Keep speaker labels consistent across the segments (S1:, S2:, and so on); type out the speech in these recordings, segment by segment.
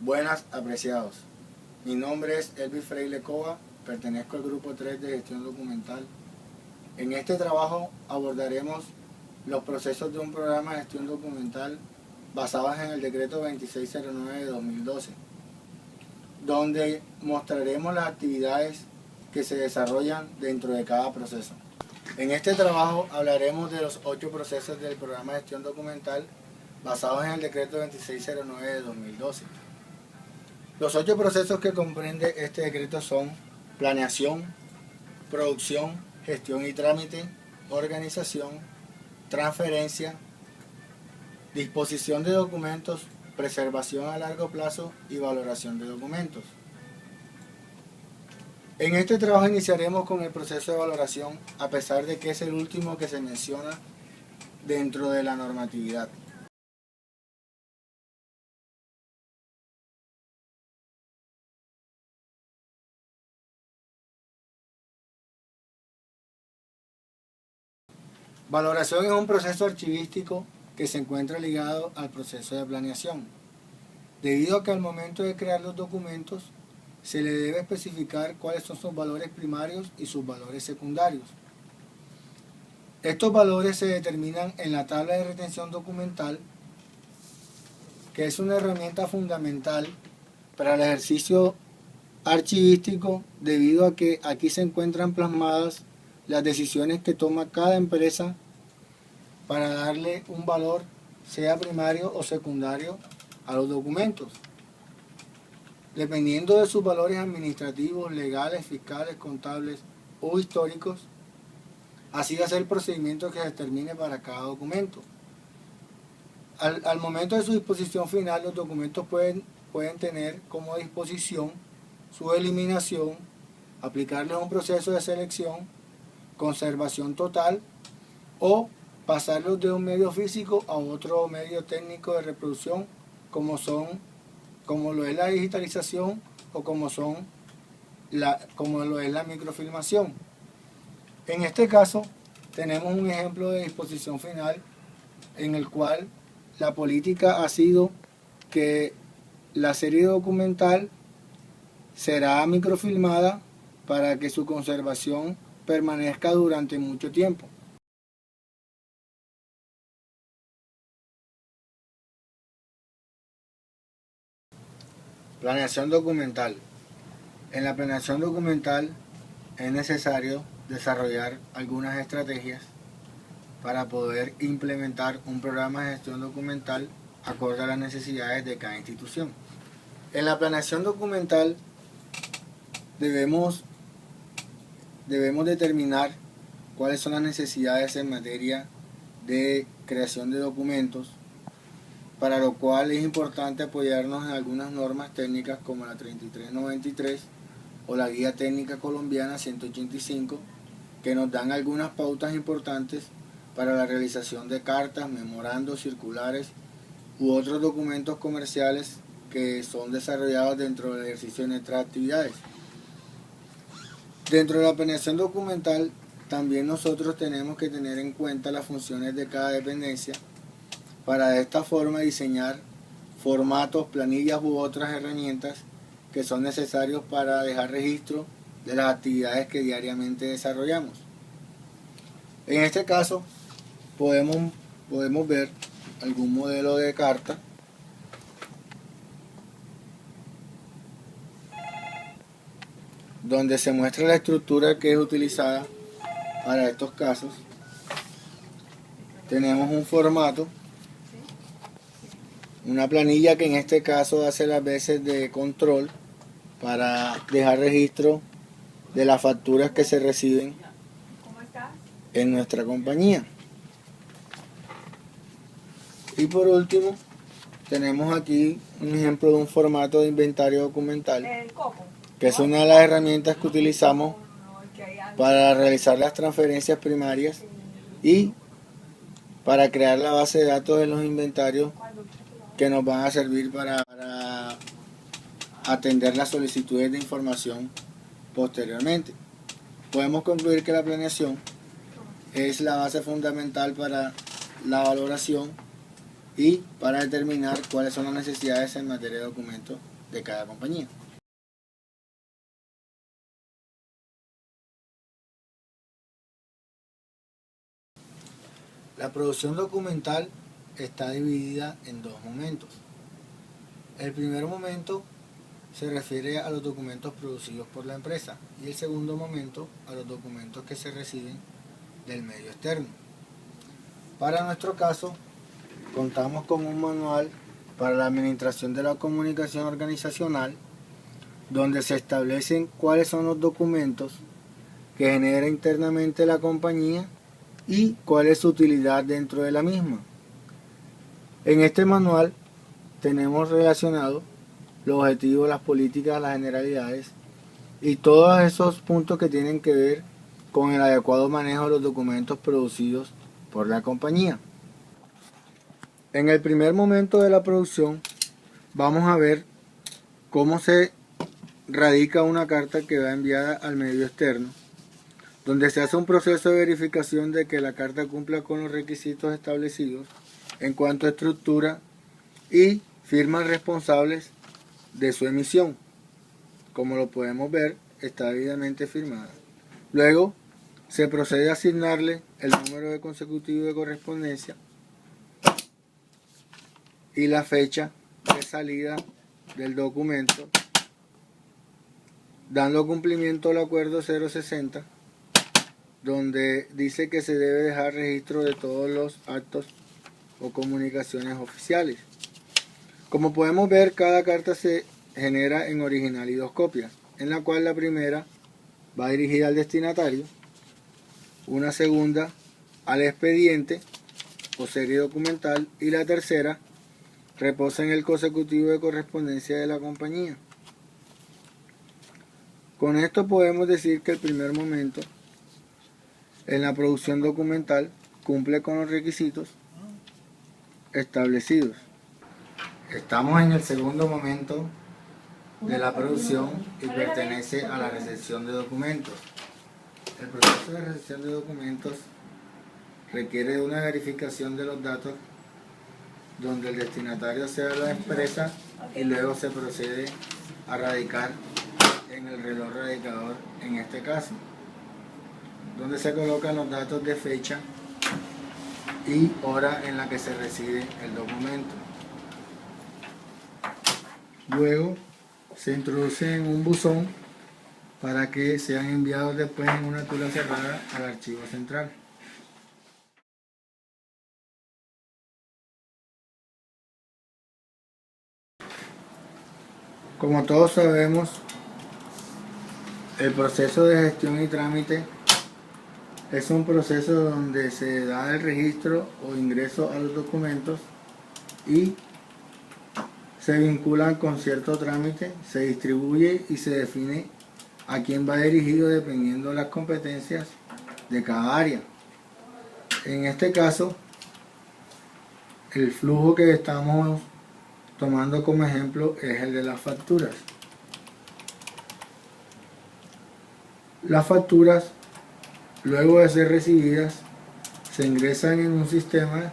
S1: Buenas, apreciados. Mi nombre es Elvis Freile Cova, pertenezco al grupo 3 de gestión documental. En este trabajo abordaremos los procesos de un programa de gestión documental basados en el decreto 2609 de 2012, donde mostraremos las actividades que se desarrollan dentro de cada proceso. En este trabajo hablaremos de los 8 procesos del programa de gestión documental basados en el decreto 2609 de 2012. Los 8 procesos que comprende este decreto son planeación, producción, gestión y trámite, organización, transferencia, disposición de documentos, preservación a largo plazo y valoración de documentos. En este trabajo iniciaremos con el proceso de valoración, a pesar de que es el último que se menciona dentro de la normatividad. Valoración es un proceso archivístico que se encuentra ligado al proceso de planeación, debido a que al momento de crear los documentos se le debe especificar cuáles son sus valores primarios y sus valores secundarios. Estos valores se determinan en la tabla de retención documental, que es una herramienta fundamental para el ejercicio archivístico, debido a que aquí se encuentran plasmadas las decisiones que toma cada empresa para darle un valor, sea primario o secundario, a los documentos, dependiendo de sus valores administrativos, legales, fiscales, contables o históricos. Así va a ser el procedimiento que se determine para cada documento. Al momento de su disposición final, los documentos pueden tener como disposición su eliminación, aplicarles un proceso de selección, conservación total o pasarlos de un medio físico a otro medio técnico de reproducción, como lo es la digitalización o como lo es la microfilmación. En este caso tenemos un ejemplo de disposición final en el cual la política ha sido que la serie documental será microfilmada para que su conservación permanezca durante mucho tiempo. Planeación documental. En la planeación documental es necesario desarrollar algunas estrategias para poder implementar un programa de gestión documental acorde a las necesidades de cada institución. En la planeación documental debemos determinar cuáles son las necesidades en materia de creación de documentos, para lo cual es importante apoyarnos en algunas normas técnicas como la 3393 o la Guía Técnica Colombiana 185, que nos dan algunas pautas importantes para la realización de cartas, memorandos, circulares u otros documentos comerciales que son desarrollados dentro del ejercicio de nuestras actividades. Dentro de la planeación documental también nosotros tenemos que tener en cuenta las funciones de cada dependencia para de esta forma diseñar formatos, planillas u otras herramientas que son necesarios para dejar registro de las actividades que diariamente desarrollamos. En este caso podemos ver algún modelo de carta donde se muestra la estructura que es utilizada para estos casos. Tenemos un formato, una planilla que en este caso hace las veces de control para dejar registro de las facturas que se reciben en nuestra compañía. Y por último, tenemos aquí un ejemplo de un formato de inventario documental, que es una de las herramientas que utilizamos para realizar las transferencias primarias y para crear la base de datos de los inventarios que nos van a servir para atender las solicitudes de información posteriormente. Podemos concluir que la planeación es la base fundamental para la valoración y para determinar cuáles son las necesidades en materia de documentos de cada compañía. La producción documental está dividida en dos momentos. El primer momento se refiere a los documentos producidos por la empresa y el segundo momento a los documentos que se reciben del medio externo. Para nuestro caso, contamos con un manual para la administración de la comunicación organizacional donde se establecen cuáles son los documentos que genera internamente la compañía y cuál es su utilidad dentro de la misma. En este manual tenemos relacionado los objetivos, las políticas, las generalidades y todos esos puntos que tienen que ver con el adecuado manejo de los documentos producidos por la compañía. En el primer momento de la producción vamos a ver cómo se radica una carta que va enviada al medio externo, donde se hace un proceso de verificación de que la carta cumpla con los requisitos establecidos en cuanto a estructura y firmas responsables de su emisión. Como lo podemos ver, está debidamente firmada. Luego se procede a asignarle el número de consecutivo de correspondencia y la fecha de salida del documento, dando cumplimiento al acuerdo 060, donde dice que se debe dejar registro de todos los actos o comunicaciones oficiales. Como podemos ver, cada carta se genera en original y dos copias, en la cual la primera va dirigida al destinatario, una segunda al expediente o serie documental y la tercera reposa en el consecutivo de correspondencia de la compañía. Con esto podemos decir que el primer momento en la producción documental cumple con los requisitos establecidos. Estamos en el segundo momento de la producción y pertenece a la recepción de documentos. El proceso de recepción de documentos requiere de una verificación de los datos donde el destinatario sea la empresa y luego se procede a radicar en el reloj radicador, en este caso, donde se colocan los datos de fecha y hora en la que se recibe el documento. Luego se introduce en un buzón para que sean enviados después en una tula cerrada al archivo central. Como todos sabemos, el proceso de gestión y trámite es un proceso donde se da el registro o ingreso a los documentos y se vinculan con cierto trámite, se distribuye y se define a quién va dirigido dependiendo de las competencias de cada área. En este caso, el flujo que estamos tomando como ejemplo es el de las facturas. Las facturas, luego de ser recibidas, se ingresan en un sistema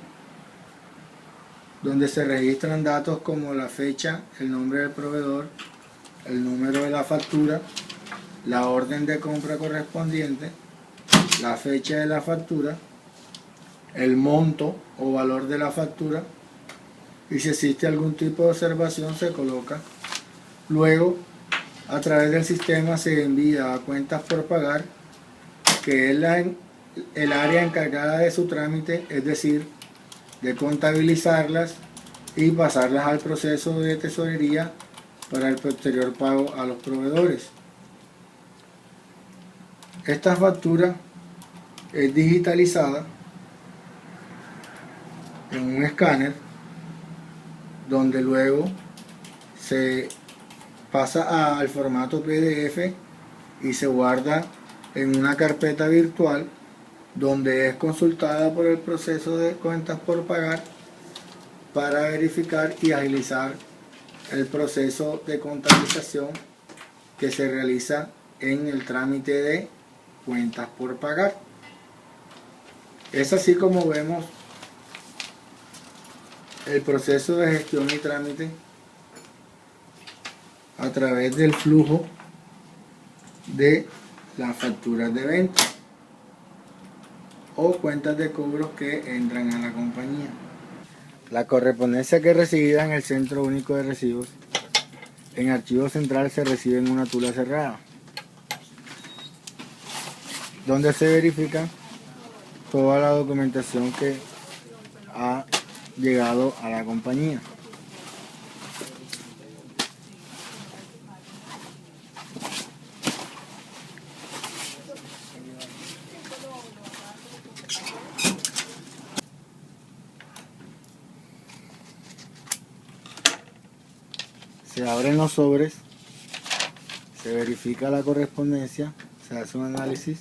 S1: donde se registran datos como la fecha, el nombre del proveedor, el número de la factura, la orden de compra correspondiente, la fecha de la factura, el monto o valor de la factura y si existe algún tipo de observación se coloca. Luego, a través del sistema se envía a cuentas por pagar, que es el área encargada de su trámite, es decir, de contabilizarlas y pasarlas al proceso de tesorería para el posterior pago a los proveedores. Esta factura es digitalizada en un escáner donde luego se pasa al formato PDF y se guarda en una carpeta virtual donde es consultada por el proceso de cuentas por pagar para verificar y agilizar el proceso de contabilización que se realiza en el trámite de cuentas por pagar. Es así como vemos el proceso de gestión y trámite a través del flujo de las facturas de venta o cuentas de cobros que entran a la compañía. La correspondencia que es recibida en el Centro Único de Recibos, en Archivo Central se recibe en una tula cerrada, donde se verifica toda la documentación que ha llegado a la compañía. Se abren los sobres, se verifica la correspondencia, se hace un análisis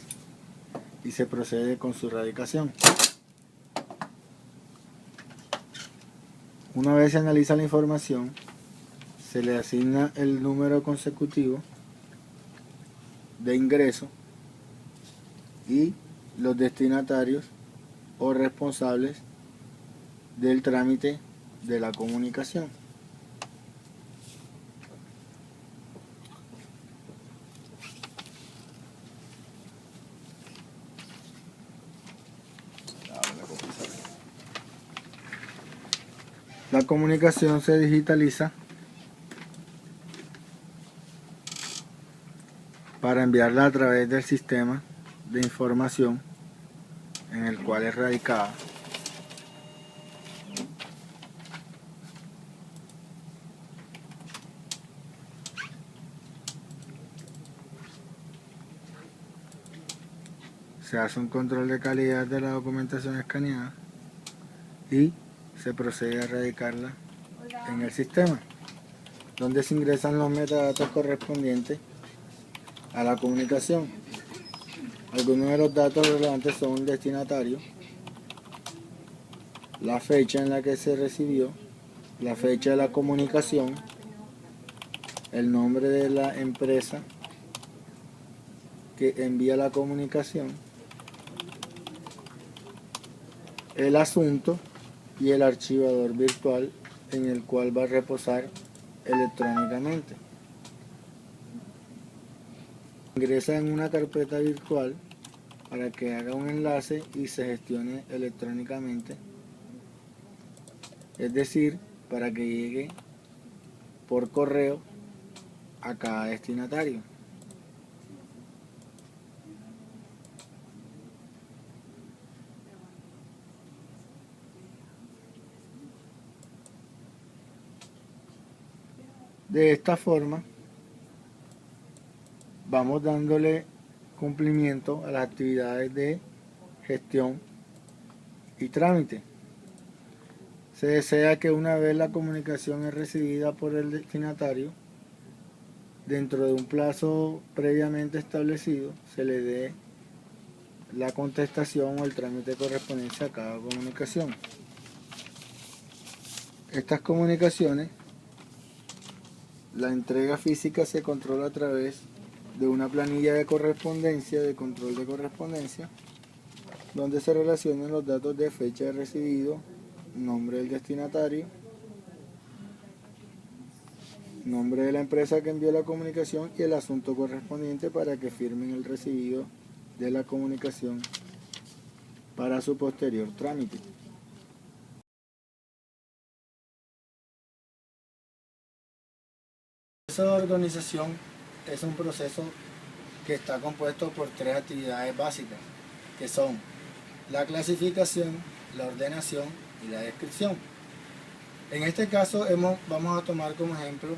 S1: y se procede con su radicación. Una vez se analiza la información, se le asigna el número consecutivo de ingreso y los destinatarios o responsables del trámite de la comunicación. La comunicación se digitaliza para enviarla a través del sistema de información en el cual es radicada. Se hace un control de calidad de la documentación escaneada y se procede a radicarla en el sistema, donde se ingresan los metadatos correspondientes a la comunicación. Algunos de los datos relevantes son el destinatario, la fecha en la que se recibió, la fecha de la comunicación, el nombre de la empresa que envía la comunicación, el asunto y el archivador virtual en el cual va a reposar electrónicamente. Ingresa en una carpeta virtual para que haga un enlace y se gestione electrónicamente, es decir, para que llegue por correo a cada destinatario. De esta forma vamos dándole cumplimiento a las actividades de gestión y trámite. Se desea que una vez la comunicación es recibida por el destinatario, dentro de un plazo previamente establecido, se le dé la contestación o el trámite de correspondencia a cada comunicación. Estas comunicaciones, la entrega física se controla a través de una planilla de correspondencia, de control de correspondencia, donde se relacionan los datos de fecha de recibido, nombre del destinatario, nombre de la empresa que envió la comunicación y el asunto correspondiente para que firmen el recibido de la comunicación para su posterior trámite. El proceso de organización es un proceso que está compuesto por tres actividades básicas, que son la clasificación, la ordenación y la descripción. En este caso vamos a tomar como ejemplo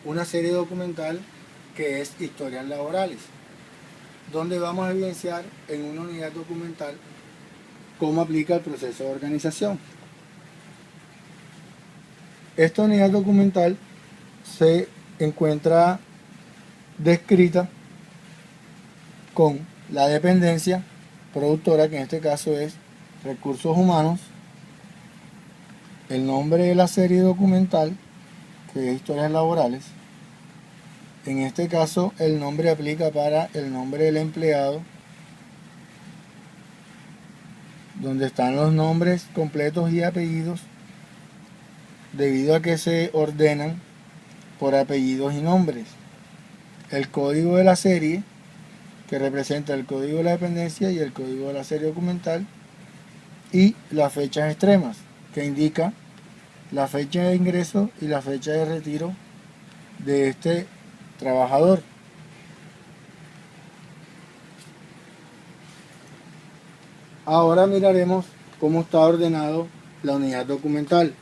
S1: una serie documental que es historias laborales, donde vamos a evidenciar en una unidad documental cómo aplica el proceso de organización. Esta unidad documental se encuentra descrita con la dependencia productora, que en este caso es Recursos Humanos, el nombre de la serie documental, que es Historias Laborales. En este caso el nombre aplica para el nombre del empleado, donde están los nombres completos y apellidos, debido a que se ordenan por apellidos y nombres. El código de la serie, que representa el código de la dependencia y el código de la serie documental, y las fechas extremas, que indica la fecha de ingreso y la fecha de retiro de este trabajador. Ahora miraremos cómo está ordenado la unidad documental.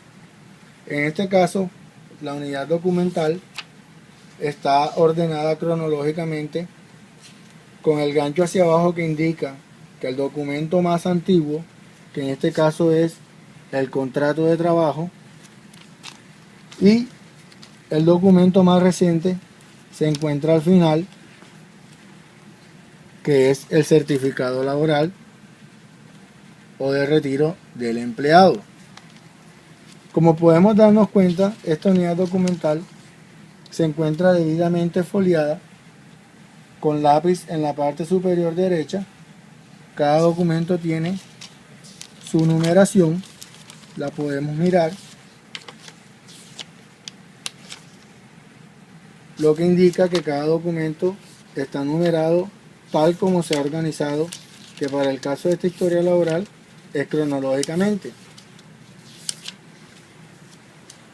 S1: En este caso, la unidad documental está ordenada cronológicamente con el gancho hacia abajo que indica que el documento más antiguo, que en este caso es el contrato de trabajo, y el documento más reciente se encuentra al final, que es el certificado laboral o de retiro del empleado. Como podemos darnos cuenta, esta unidad documental se encuentra debidamente foliada con lápiz en la parte superior derecha. Cada documento tiene su numeración, la podemos mirar, lo que indica que cada documento está numerado tal como se ha organizado, que para el caso de esta historia laboral es cronológicamente.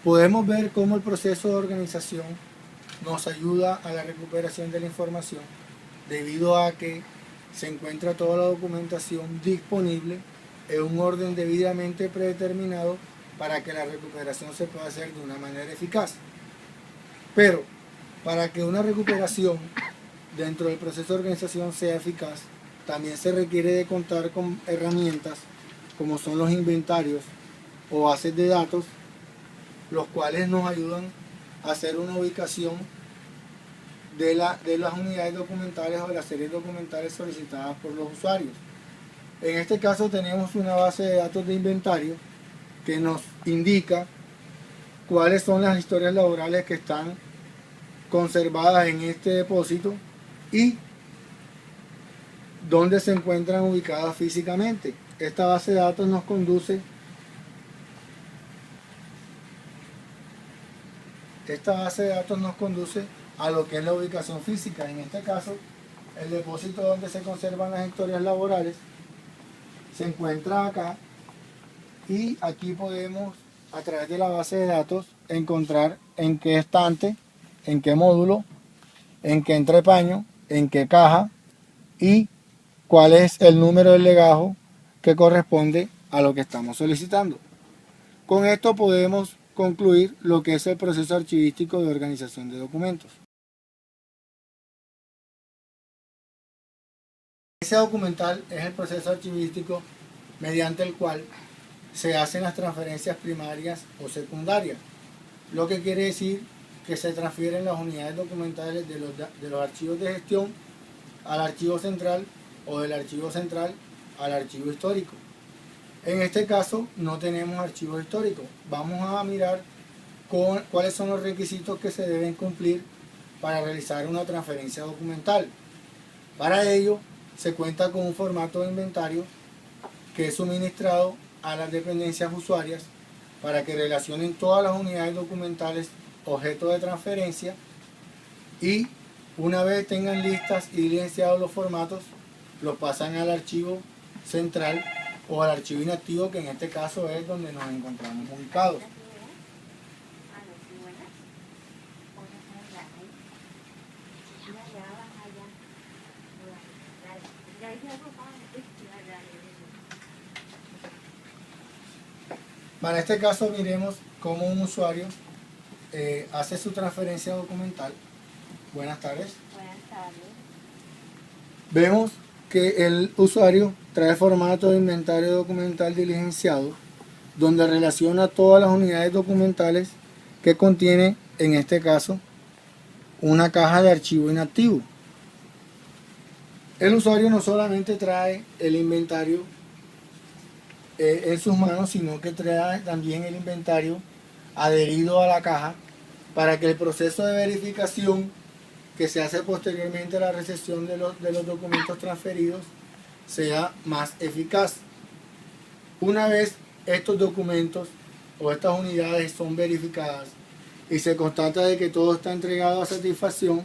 S1: Podemos ver cómo el proceso de organización nos ayuda a la recuperación de la información debido a que se encuentra toda la documentación disponible en un orden debidamente predeterminado para que la recuperación se pueda hacer de una manera eficaz. Pero para que una recuperación dentro del proceso de organización sea eficaz, también se requiere de contar con herramientas como son los inventarios o bases de datos, los cuales nos ayudan a hacer una ubicación de las unidades documentales o de las series documentales solicitadas por los usuarios. En este caso tenemos una base de datos de inventario que nos indica cuáles son las historias laborales que están conservadas en este depósito y dónde se encuentran ubicadas físicamente. Esta base de datos nos conduce a lo que es la ubicación física. En este caso, el depósito donde se conservan las historias laborales se encuentra acá, y aquí podemos, a través de la base de datos, encontrar en qué estante, en qué módulo, en qué entrepaño, en qué caja y cuál es el número del legajo que corresponde a lo que estamos solicitando. Con esto podemos concluir lo que es el proceso archivístico de organización de documentos. Ese documental es el proceso archivístico mediante el cual se hacen las transferencias primarias o secundarias, lo que quiere decir que se transfieren las unidades documentales de los archivos de gestión al archivo central o del archivo central al archivo histórico. En este caso no tenemos archivos históricos. Vamos a mirar cuáles son los requisitos que se deben cumplir para realizar una transferencia documental. Para ello se cuenta con un formato de inventario que es suministrado a las dependencias usuarias para que relacionen todas las unidades documentales objeto de transferencia, y una vez tengan listas y licenciados los formatos, los pasan al archivo central o al archivo inactivo, que en este caso es donde nos encontramos ubicados. Para este caso miremos cómo un usuario hace su transferencia documental. Buenas tardes.
S2: Buenas tardes.
S1: Vemos que el usuario trae formato de inventario documental diligenciado, donde relaciona todas las unidades documentales que contiene, en este caso, una caja de archivo inactivo. El usuario no solamente trae el inventario en sus manos, sino que trae también el inventario adherido a la caja para que el proceso de verificación que se hace posteriormente a la recepción de los documentos transferidos sea más eficaz. Una vez estos documentos o estas unidades son verificadas y se constata de que todo está entregado a satisfacción,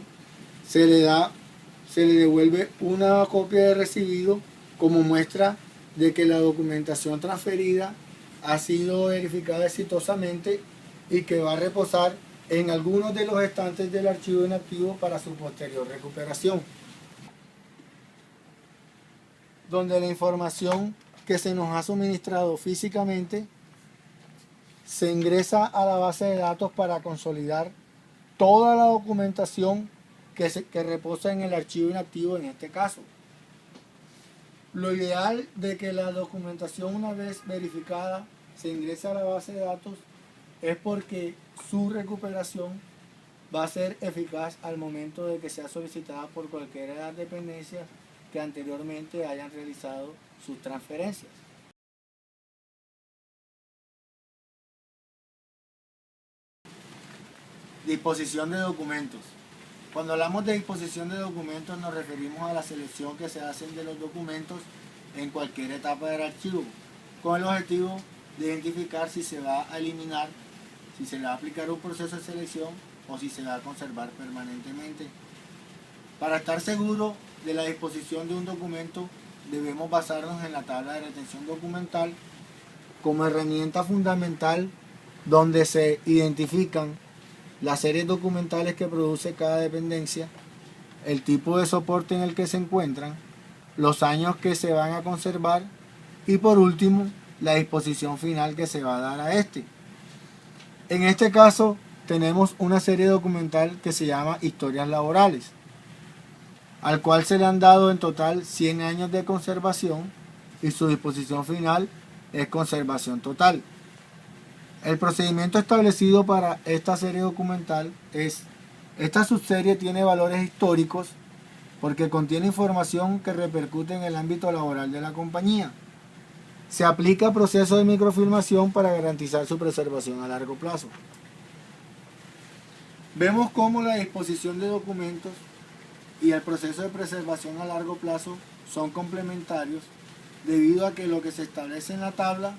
S1: se le devuelve una copia de recibido como muestra de que la documentación transferida ha sido verificada exitosamente y que va a reposar en algunos de los estantes del archivo inactivo para su posterior recuperación, donde la información que se nos ha suministrado físicamente se ingresa a la base de datos para consolidar toda la documentación que reposa en el archivo inactivo en este caso. Lo ideal de que la documentación, una vez verificada, se ingrese a la base de datos es porque su recuperación va a ser eficaz al momento de que sea solicitada por cualquiera de las dependencias que anteriormente hayan realizado sus transferencias. Disposición de documentos. Cuando hablamos de disposición de documentos nos referimos a la selección que se hace de los documentos en cualquier etapa del archivo, con el objetivo de identificar si se va a eliminar, si se le va a aplicar un proceso de selección o si se va a conservar permanentemente. Para estar seguro de la disposición de un documento debemos basarnos en la tabla de retención documental como herramienta fundamental donde se identifican las series documentales que produce cada dependencia, el tipo de soporte en el que se encuentran, los años que se van a conservar y por último la disposición final que se va a dar a este. En este caso tenemos una serie documental que se llama Historias Laborales, al cual se le han dado en total 100 años de conservación y su disposición final es conservación total. El procedimiento establecido para esta serie documental es: esta subserie tiene valores históricos porque contiene información que repercute en el ámbito laboral de la compañía. Se aplica proceso de microfilmación para garantizar su preservación a largo plazo. Vemos cómo la disposición de documentos y el proceso de preservación a largo plazo son complementarios debido a que lo que se establece en la tabla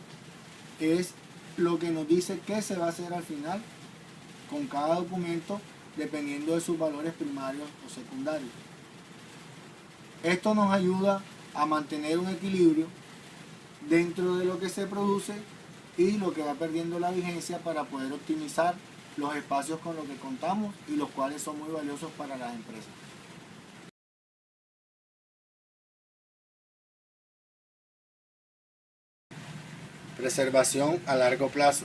S1: es lo que nos dice qué se va a hacer al final con cada documento dependiendo de sus valores primarios o secundarios. Esto nos ayuda a mantener un equilibrio dentro de lo que se produce y lo que va perdiendo la vigencia para poder optimizar los espacios con los que contamos y los cuales son muy valiosos para las empresas. Preservación a largo plazo.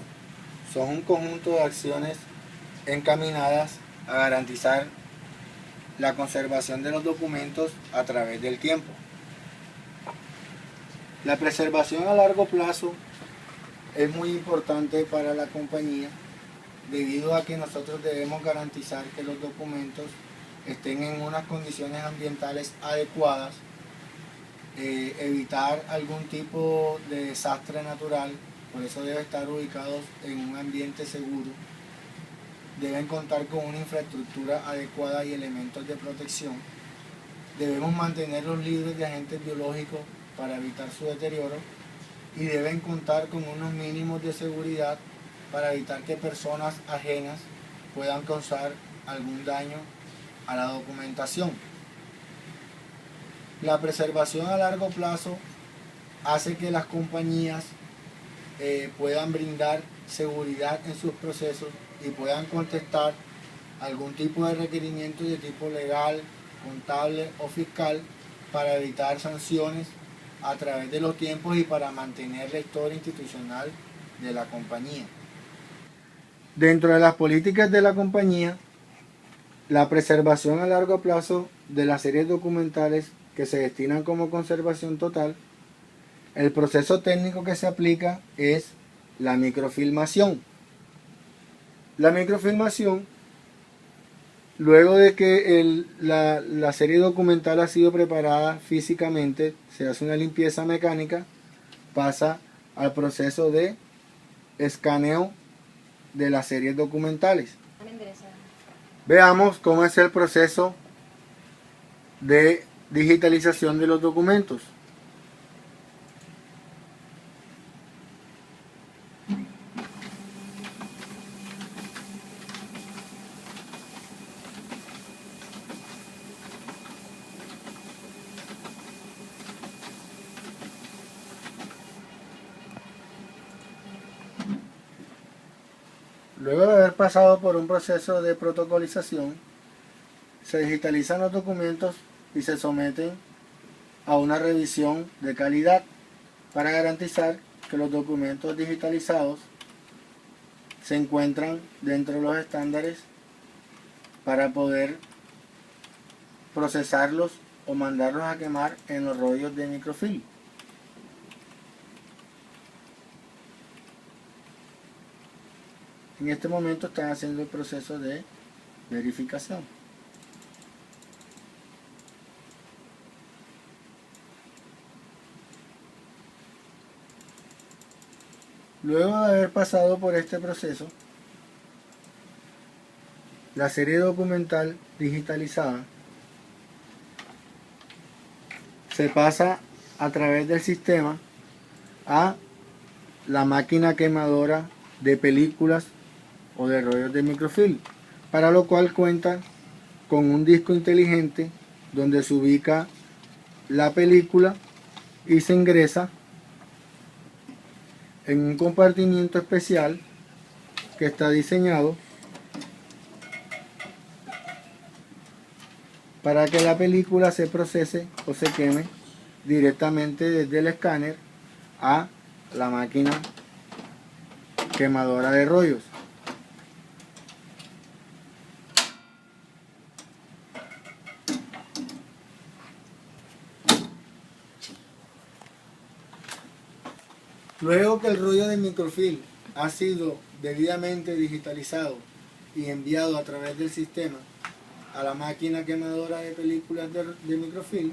S1: Son un conjunto de acciones encaminadas a garantizar la conservación de los documentos a través del tiempo. La preservación a largo plazo es muy importante para la compañía debido a que nosotros debemos garantizar que los documentos estén en unas condiciones ambientales adecuadas, evitar algún tipo de desastre natural, por eso deben estar ubicados en un ambiente seguro, deben contar con una infraestructura adecuada y elementos de protección, debemos mantenerlos libres de agentes biológicos para evitar su deterioro y deben contar con unos mínimos de seguridad para evitar que personas ajenas puedan causar algún daño a la documentación. La preservación a largo plazo hace que las compañías puedan brindar seguridad en sus procesos y puedan contestar algún tipo de requerimiento de tipo legal, contable o fiscal para evitar sanciones a través de los tiempos y para mantener la historia institucional de la compañía. Dentro de las políticas de la compañía, la preservación a largo plazo de las series documentales que se destinan como conservación total, el proceso técnico que se aplica es la microfilmación. La microfilmación, luego de que la serie documental ha sido preparada físicamente, se hace una limpieza mecánica, pasa al proceso de escaneo de las series documentales. Veamos cómo es el proceso de digitalización de los documentos. Luego de haber pasado por un proceso de protocolización, se digitalizan los documentos y se someten a una revisión de calidad para garantizar que los documentos digitalizados se encuentran dentro de los estándares para poder procesarlos o mandarlos a quemar en los rollos de microfilm. En este momento están haciendo el proceso de verificación. Luego de haber pasado por este proceso, la serie documental digitalizada se pasa a través del sistema a la máquina quemadora de películas o de rollos de microfilm, para lo cual cuenta con un disco inteligente donde se ubica la película y se ingresa en un compartimiento especial que está diseñado para que la película se procese o se queme directamente desde el escáner a la máquina quemadora de rollos. Luego que el rollo de microfilm ha sido debidamente digitalizado y enviado a través del sistema a la máquina quemadora de películas de microfilm,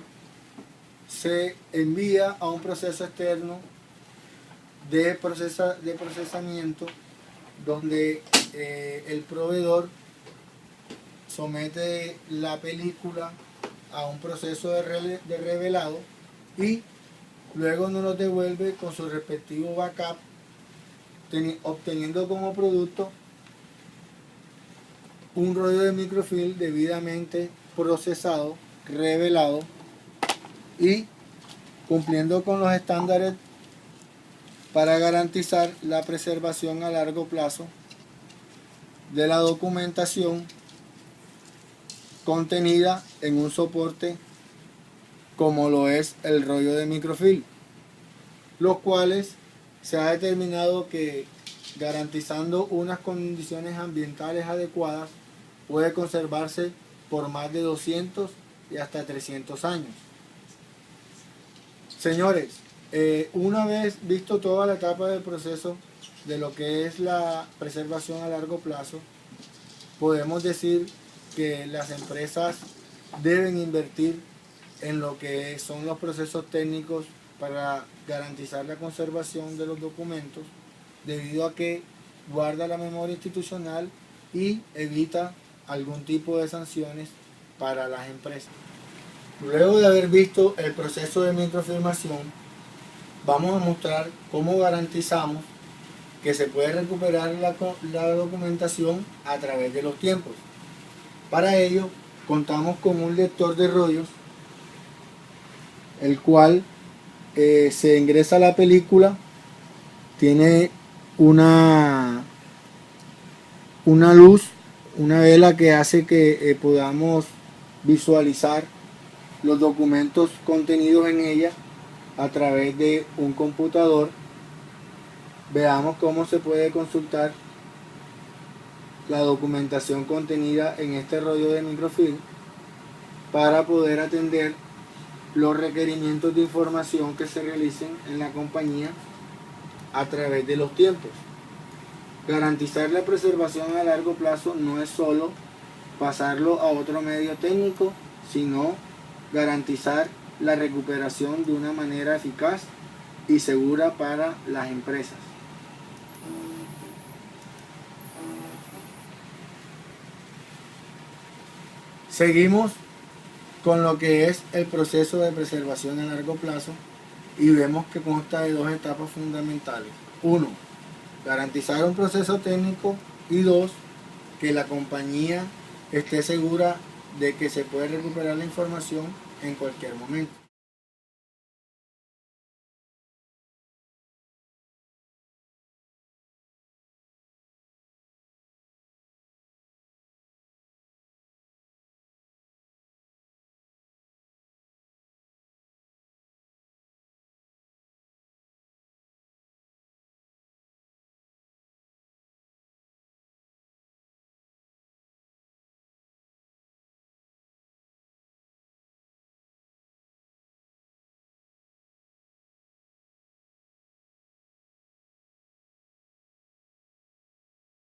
S1: se envía a un proceso externo de procesamiento donde el proveedor somete la película a un proceso de revelado y luego nos lo devuelve con su respectivo backup, obteniendo como producto un rollo de microfilm debidamente procesado, revelado y cumpliendo con los estándares para garantizar la preservación a largo plazo de la documentación contenida en un soporte como lo es el rollo de microfilm, los cuales se ha determinado que garantizando unas condiciones ambientales adecuadas puede conservarse por más de 200 y hasta 300 años. Señores, una vez visto toda la etapa del proceso de lo que es la preservación a largo plazo, podemos decir que las empresas deben invertir en lo que son los procesos técnicos para garantizar la conservación de los documentos, debido a que guarda la memoria institucional y evita algún tipo de sanciones para las empresas. Luego de haber visto el proceso de microfilmación, vamos a mostrar cómo garantizamos que se puede recuperar la documentación a través de los tiempos. Para ello, contamos con un lector de rollos, el cual se ingresa a la película, tiene una luz, una vela que hace que podamos visualizar los documentos contenidos en ella a través de un computador. Veamos cómo se puede consultar la documentación contenida en este rollo de microfilm para poder atender los requerimientos de información que se realicen en la compañía a través de los tiempos. Garantizar la preservación a largo plazo no es solo pasarlo a otro medio técnico, sino garantizar la recuperación de una manera eficaz y segura para las empresas. Seguimos con lo que es el proceso de preservación a largo plazo y vemos que consta de dos etapas fundamentales. 1. Garantizar un proceso técnico y 2. Que la compañía esté segura de que se puede recuperar la información en cualquier momento.